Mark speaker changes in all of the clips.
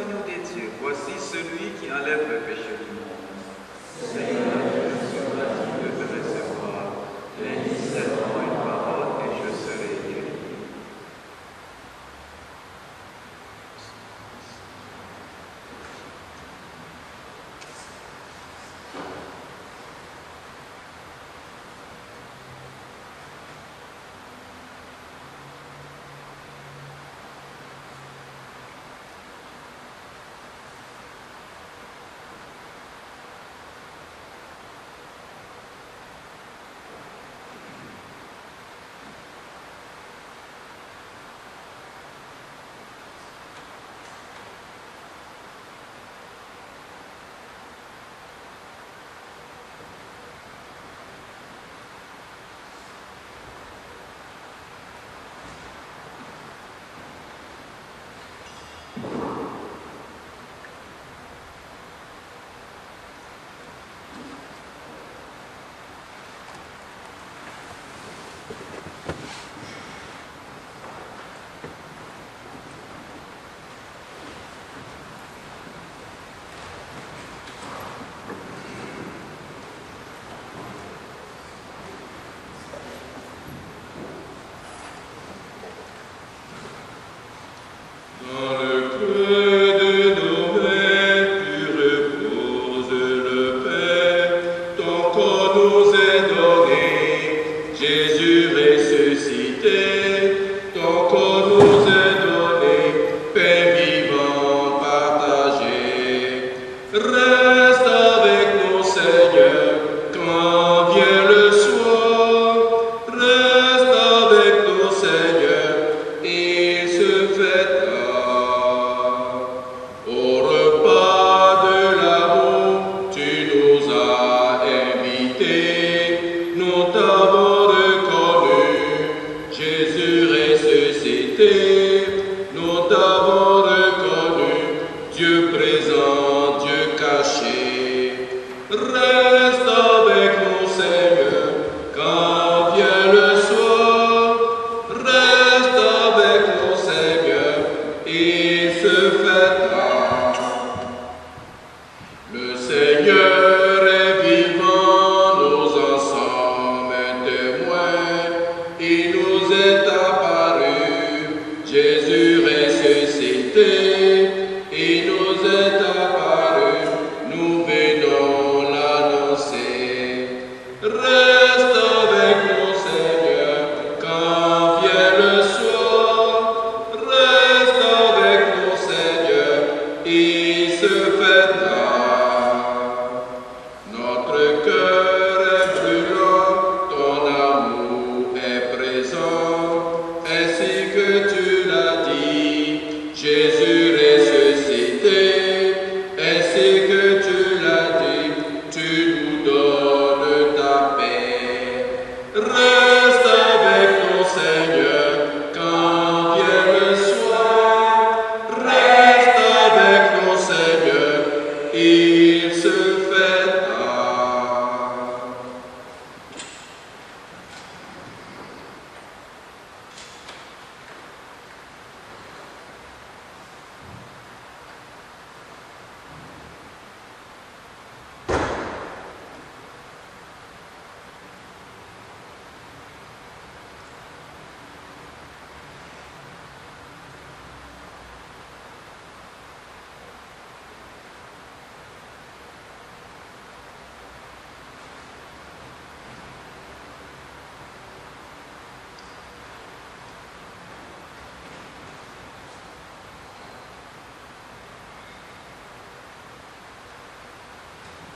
Speaker 1: l'agneau de Dieu, voici celui qui enlève le péché du monde. Seigneur, je suis pas digne de te recevoir, mais dis seulement une parole et je serai guéri.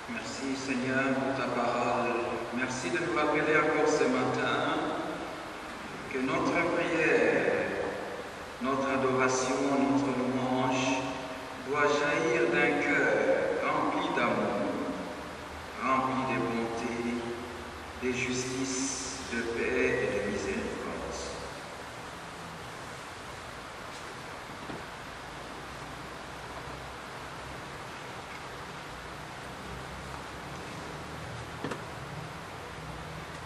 Speaker 1: Merci Seigneur pour ta parole. Merci de nous rappeler encore ce matin que notre prière, notre adoration, notre louange doit jaillir d'un cœur rempli d'amour, rempli de bonté, de justice, de paix et de miséricorde.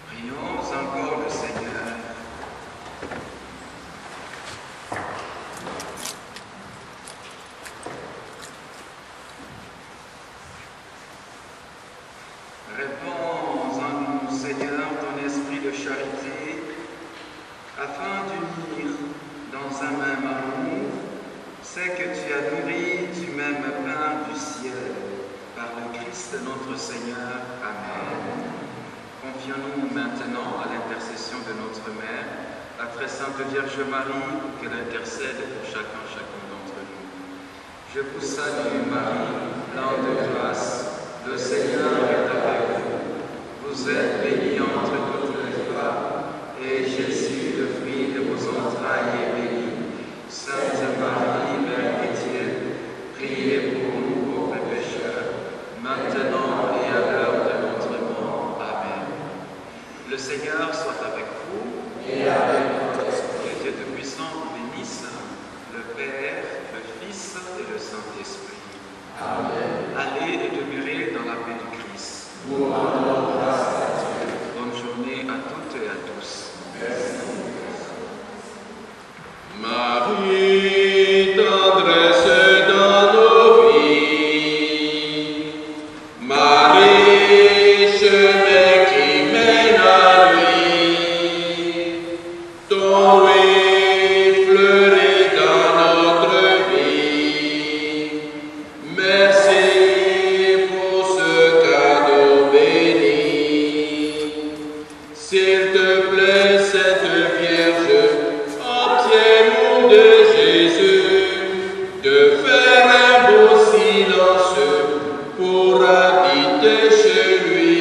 Speaker 1: Prions encore le Seigneur. un même amour, c'est que tu as nourri du même pain du ciel, par le Christ notre Seigneur. Amen. Confions-nous maintenant à l'intercession de notre Mère, la très sainte Vierge Marie, pour qu'elle intercède pour chacun d'entre nous. Je vous salue Marie, pleine de grâce, le Seigneur est avec vous. Vous êtes bénie entre toutes les femmes, et Jésus, le fruit de vos entrailles, est béni. Sainte Marie, Mère de Dieu, priez pour nous pauvres pécheurs, maintenant et à l'heure de notre mort. Amen. Le Seigneur soit avec vous. Et avec votre esprit. Que Dieu Tout-Puissant vous bénisse, le Père, le Fils et le Saint-Esprit. Amen. Allez et demeurez dans la paix du Christ. Nous rendons grâce à Dieu. Bonne journée à toutes et à tous. Merci.
Speaker 2: Marie, tendresse dans nos vies. Marie, chemin qui mène à lui. Ton oui fleurit dans notre vie. Merci pour ce cadeau béni. S'il te plaît, Sainte Vierge, obtiens-nous de Jésus de faire un beau silence pour habiter chez lui.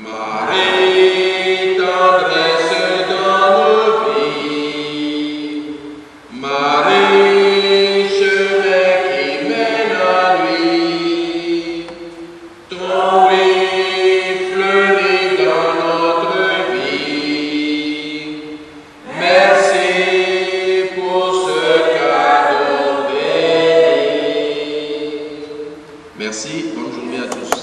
Speaker 2: Marie, tendresse dans nos vies. Marie, chemin qui mène à lui. Ton oui fleurit dans notre vie. Merci pour ce cadeau béni. Merci, bonne journée à tous.